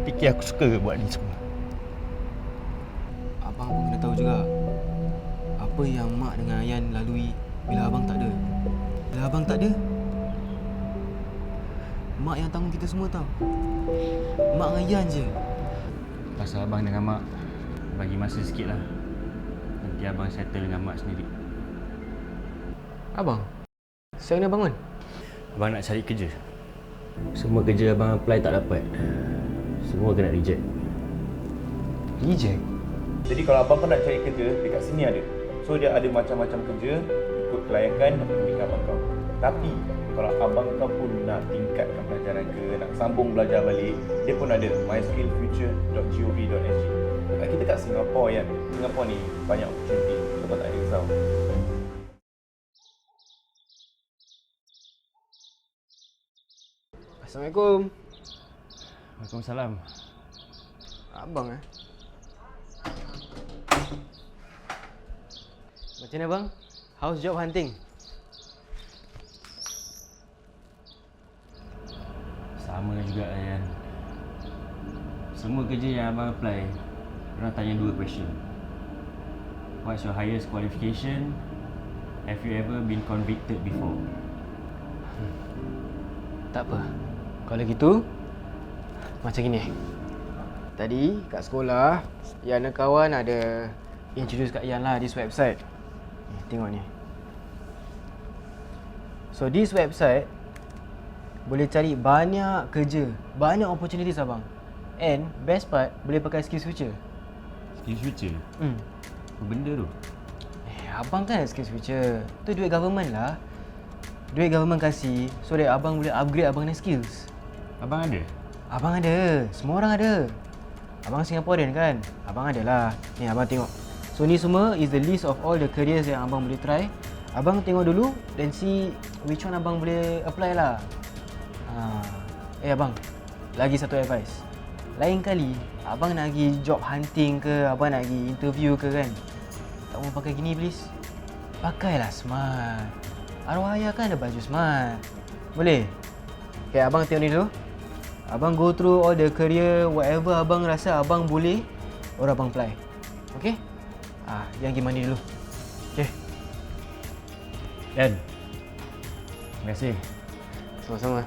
fikir aku suka ke buat ni semua? Abang pun kena tahu juga apa yang Mak dengan Ayan lalui bila abang tak ada. Bila abang tak ada, Mak yang tanggung kita semua tau. Mak dengan Ayan je. Pasal abang dengan mak, bagi masa sikit lah. Nanti abang settle dengan mak sendiri. Abang, saya kena bangun. Abang nak cari kerja. Semua kerja abang apply tak dapat. Semua kena reject. Reject? Jadi kalau abang kau nak cari kerja, dekat sini ada. So dia ada macam-macam kerja, ikut kelayakan dan pendidikan abang kau. Tapi kalau abang kau pun nak tingkatkan pelajaran ke, nak sambung belajar balik, dia pun ada myskillfuture.gov.sg. Kita kat Singapura kan, Singapura ni banyak opportunity, kau tak ada risau. Assalamualaikum. Waalaikumsalam. Abang Macam mana bang? How's job hunting? Sama juga Ayan. Semua kerja yang abang apply, orang tanya dua question. What's your highest qualification? Have you ever been convicted before? Tak apa. Kalau gitu, macam gini. Tadi kat sekolah, Yan dan kawan ada introduce kat Yan lah this website. Ni, tengok ni. So this website boleh cari banyak kerja, banyak opportunities abang. And best part, boleh pakai SkillsFuture. SkillsFuture? Apa benda tu? Abang kan ada SkillsFuture. Tu duit government lah. Duit government kasih so that abang boleh upgrade abang punya skills. Abang ada? Abang ada. Semua orang ada. Abang Singaporean kan? Abang ada lah. Ni abang tengok. So ni semua is the list of all the careers yang abang boleh try. Abang tengok dulu dan see which one abang boleh apply lah. Abang, lagi satu advice. Lain kali abang nak pergi job hunting ke, abang nak pergi interview ke kan, tak mau pakai gini please. Pakailah smart. Arwah ayah kan ada baju smart. Boleh? Okay, abang tengok ni dulu. Abang go through all the career, whatever abang rasa abang boleh, or abang apply. Okay? Yang pergi mandi dulu. Okay? Dan, terima kasih. Sama-sama.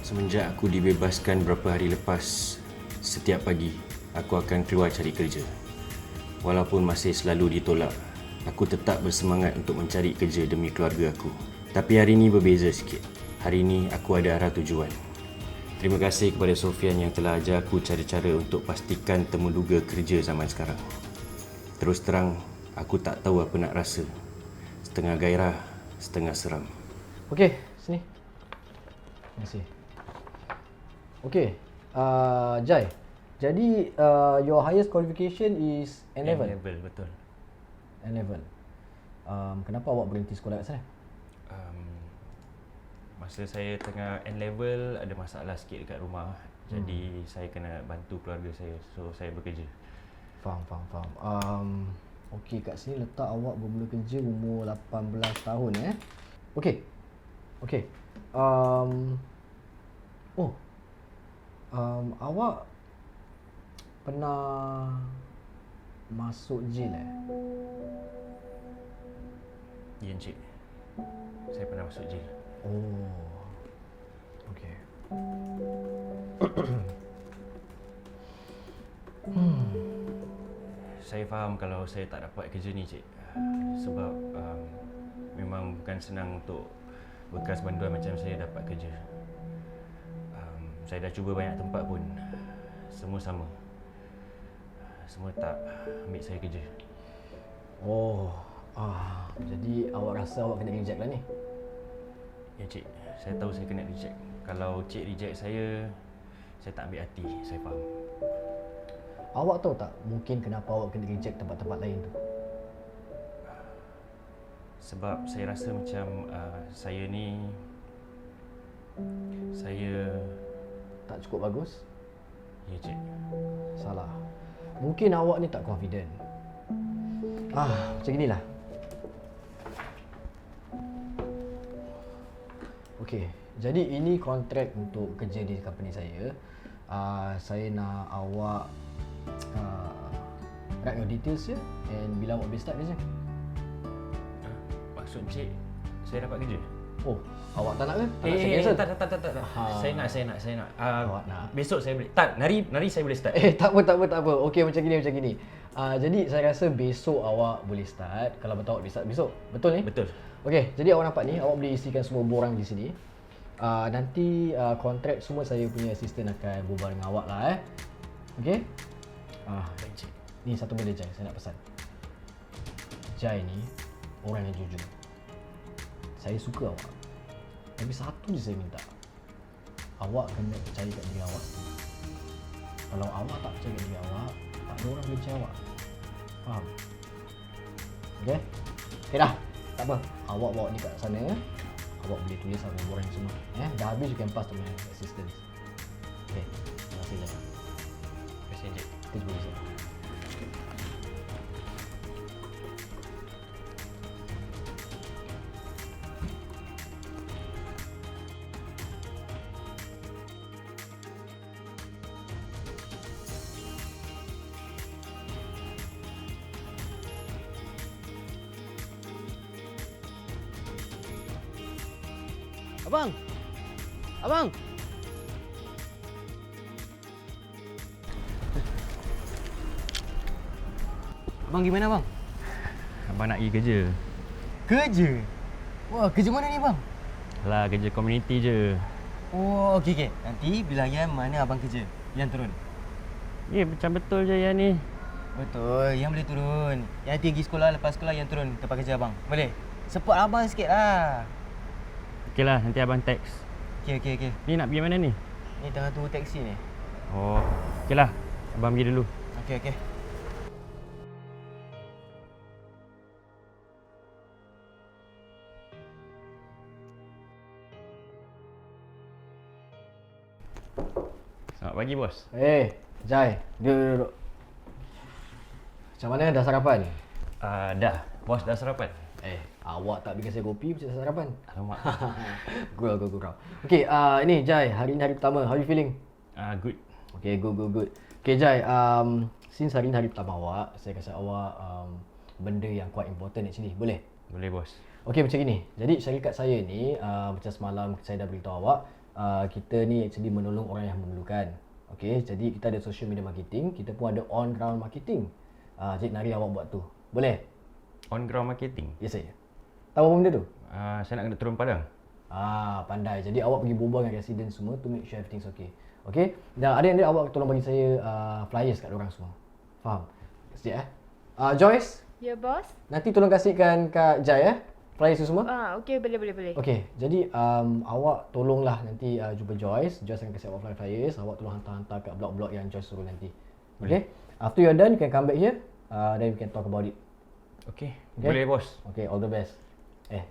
Semenjak aku dibebaskan beberapa hari lepas, setiap pagi aku akan keluar cari kerja. Walaupun masih selalu ditolak, aku tetap bersemangat untuk mencari kerja demi keluarga aku. Tapi hari ini berbeza sikit. Hari ini aku ada arah tujuan. Terima kasih kepada Sofian yang telah ajar aku cara-cara untuk pastikan temuduga kerja zaman sekarang. Terus terang, aku tak tahu apa nak rasa. Setengah gairah, setengah seram. Okey, sini. Terima kasih. Okey, Jai. Jadi, your highest qualification is N-level? N-level, betul. N-level. Kenapa awak berhenti sekolah kat sana? Masa saya tengah N-level, ada masalah sikit dekat rumah. Jadi, saya kena bantu keluarga saya. So, saya bekerja. Faham. Okey, kat sini letak awak bermula kerja umur 18 tahun Okey. Awak pernah masuk jail Ya, Encik. Saya pernah masuk jail. Okey. Saya faham kalau saya tak dapat kerja ni, Cik. Sebab memang bukan senang untuk bekas banduan macam saya dapat kerja. Saya dah cuba banyak tempat pun, semua sama. Semua tak ambil saya kerja. Jadi awak rasa awak kena reject lah ni? Ya, Cik. Saya tahu saya kena reject. Kalau Cik reject saya tak ambil hati. Saya faham. Awak tahu tak mungkin kenapa awak kena reject tempat-tempat lain tu? Sebab saya rasa macam saya ni... Saya... Tak cukup bagus? Ya, Cik. Salah. Mungkin awak ni tak confident. Macam inilah. Okey, jadi ini kontrak untuk kerja di company saya. Saya nak awak write your details je and bila awak boleh start kerja. Maksud cik, saya dapat kerja? Oh, awak tak nak ke? Tak nak saya cancel? Tak. Saya nak. Awak nak? Besok saya boleh. Tak, nari saya boleh start. Tak apa. Okey, macam gini. Jadi saya rasa besok awak boleh start. Kalau betul awak boleh start besok. Betul ni? Betul. Okey, jadi awak nampak ni, awak boleh isikan semua borang di sini. Nanti kontrak semua saya punya assistant akan berbual dengan awak lah Okey? Baik cik. Ni satu benda Jai, saya nak pesan. Jai ni orang yang jujur. Saya suka awak. Tapi satu je saya minta. Awak kena percaya kat diri awak. Kalau awak tak percaya kat diri awak, tak ada orang boleh percaya awak. Faham? Okey? Okey dah. Tak apa. Awak bawa ni kat sana. Awak boleh tulis apa borang semua. Dah habis you can pass to my assistant. Okey. Terima kasih Jai. Terima kasih cik. Kita jumpa besok. Abang! Abang gimana bang? Abang nak pergi kerja. Kerja? Wah, kerja mana ni bang? Alah, kerja community je. Oh, okey. Nanti bila Yan mana abang kerja, Yan turun. Macam betul je yang ni. Betul, Yan boleh turun. Yan nanti pergi sekolah, lepas sekolah Yan turun tempat kerja abang. Boleh? Support abang sikit lah. Okey lah, nanti abang teks. Okey. Ni nak pergi mana ni? Ni tengah tunggu taksi ni. Oh, okey lah. Abang pergi dulu. Okey. Selamat pagi, bos. Jai, duduk. Macam mana, dah sarapan? Dah. Bos dah sarapan? Awak tak bikin saya kopi, macam sarapan? Alamak. Gurau. Okey, ini Jai, hari ni hari pertama, how you feeling? Good. Okay, good. Okay Jai, since hari ni hari pertama awak, saya kasi awak benda yang quite important actually, boleh? Boleh, bos. Okay, macam gini. Jadi syarikat saya ni, macam semalam saya dah beritahu awak, kita ni actually menolong orang yang memerlukan. Okay, jadi kita ada social media marketing, kita pun ada on ground marketing. Jadi nari awak buat tu, boleh? On ground marketing? Ya saya. Tahu apa benda tu? Saya nak kena turun padang. Pandai. Jadi awak pergi berbual dengan resident semua to make sure everything's okay. Okay? Dan ada yang dia awak tolong bagi saya flyers kat orang semua. Faham? Sekejap Joyce? Ya, bos. Nanti tolong kasihkan kat Jai flyers tu semua. Okey, boleh. Okey, jadi awak tolonglah nanti jumpa Joyce. Joyce akan kasih awak flyers. Awak tolong hantar kat blog-blog yang Joyce suruh nanti. Okay? After you're done, you can come back here. Then we can talk about it. Okay. Okay? Boleh, bos. Okay, all the best.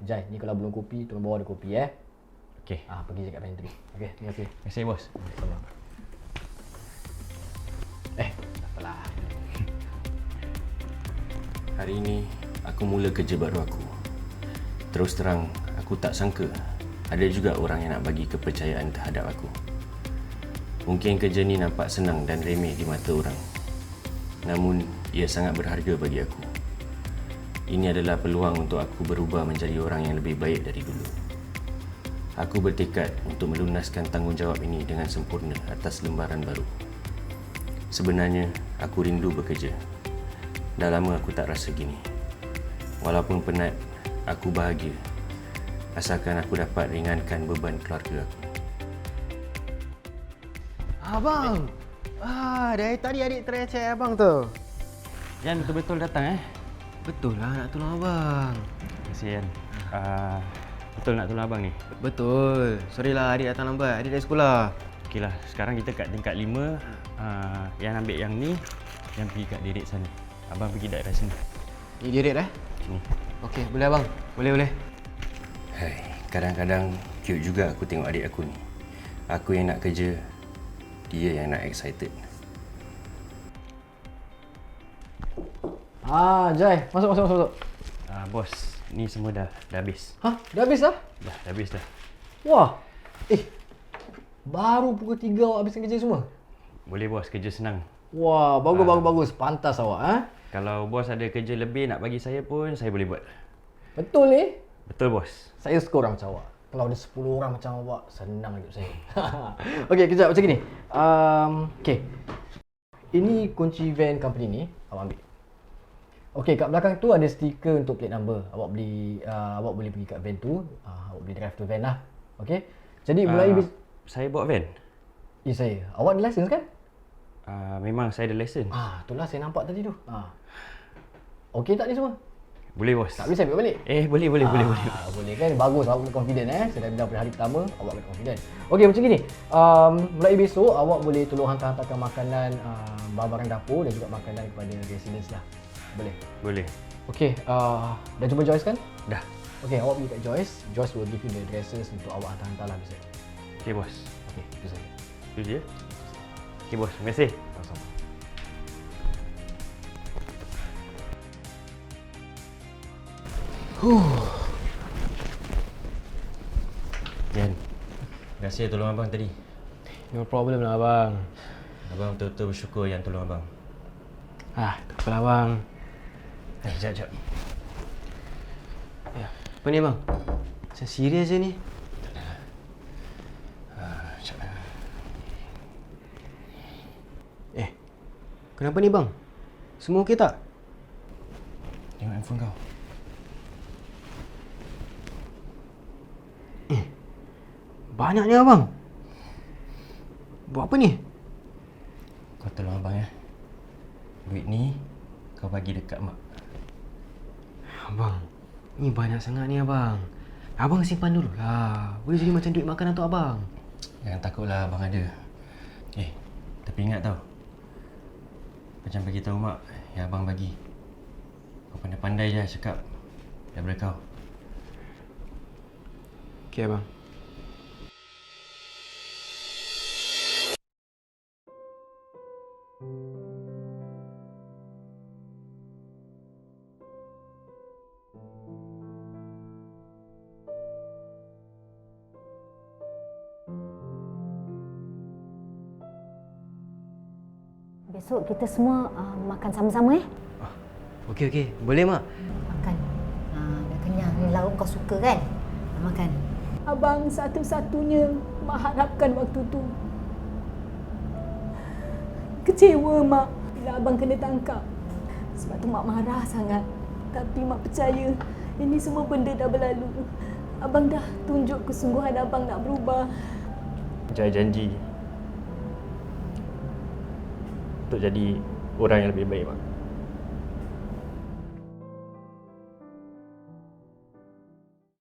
Jai, ni kalau belum kopi, tolong bawa ada kopi Okay. Pergi je kat pantry. Okay, terima kasih. Terima kasih, bos. Salam. Apalah. Hari ini aku mula kerja baru aku. Terus terang, aku tak sangka ada juga orang yang nak bagi kepercayaan terhadap aku. Mungkin kerja ni nampak senang dan remeh di mata orang. Namun, ia sangat berharga bagi aku. Ini adalah peluang untuk aku berubah menjadi orang yang lebih baik dari dulu. Aku bertekad untuk melunaskan tanggungjawab ini dengan sempurna atas lembaran baru. Sebenarnya, aku rindu bekerja. Dah lama aku tak rasa gini. Walaupun penat, aku bahagia. Asalkan aku dapat ringankan beban keluarga aku. Abang! Dari tadi adik try chat abang tu. Yan betul-betul datang Betul lah nak tolong abang. Terima kasih, Yan. Betul nak tolong abang ni? Betul. Sorry lah adik datang lambat. Adik dari sekolah. Okey lah, sekarang kita kat tingkat 5. Yang ambil yang ni, yang pergi kat Direct sana. Abang pergi daerah sini. Ni dia dah. Sini. Okey, boleh abang. Boleh. Hai, kadang-kadang cute juga aku tengok adik aku ni. Aku yang nak kerja, dia yang nak excited. Jai, masuk. Bos, ni semua dah habis. Dah habis dah? Dah habis dah. Wah, Baru pukul 3 awak habiskan kerja semua? Boleh bos, kerja senang. Wah, bagus. Pantas awak, ha? Kalau bos ada kerja lebih nak bagi saya pun, saya boleh buat. Betul Betul bos. Saya suka orang macam awak. Kalau ada 10 orang macam awak, senang hidup saya. Okey, kejap macam gini. Okey. Ini kunci van company ni, awak ambil. Okey, kat belakang tu ada stiker untuk plate number. Awak boleh pergi kat van tu, awak boleh drive tu van lah. Okey. Jadi mulai Saya bawa van. saya. Awak ada license kan? Memang saya ada lesen. Itulah saya nampak tadi tu. Okey tak ni semua? Boleh bos. Tak boleh saya ambil balik. Boleh. Boleh kan? Bagus awak kena confident Saya dah bilang pada hari pertama awak kena confident. Okey macam gini. Mulai besok awak boleh tolong hantar-hantarkan makanan barang-barang dapur dan juga makanan kepada residents lah. Boleh? Boleh. Okey, dah jumpa Joyce kan? Dah. Okey, awak pergi kat Joyce. Joyce will give you the addresses untuk awak hantar-hantar lah besok. Okey bos. Okey, itu saja. Itu je. Okey bos, terima kasih. Sama-sama. Jan, terima kasih tolong abang tadi. No problem lah abang. Abang betul-betul bersyukur yang tolong abang. Tak apalah abang. Sekejap. Apa ni abang? Macam serius je ni. Sekejap. Kenapa ni bang? Semua okey tak? Tengok handphone kau. Banyak ni abang. Buat apa ni? Kau tolong abang ya. Duit ni kau bagi dekat mak. Abang, ni banyak sangat ni abang. Abang simpan dulu lah. Boleh jadi macam duit makanan tu abang. Jangan takutlah abang ada. Tapi ingat tau. Macam bagi tahu mak yang abang bagi. Kau pandai-pandai je cakap daripada kau. Okey abang. Besok kita semua makan sama-sama Okey. Boleh mak? Makan. Dah kenyang. Ni lauk kau suka kan? Makan. Abang satu-satunya Mak harapkan waktu tu. Kecewa Mak bila abang kena tangkap. Sebab tu Mak marah sangat. Tapi Mak percaya ini semua benda dah berlalu. Abang dah tunjuk kesungguhan abang nak berubah. Jai janji untuk jadi orang yang lebih baik, mak.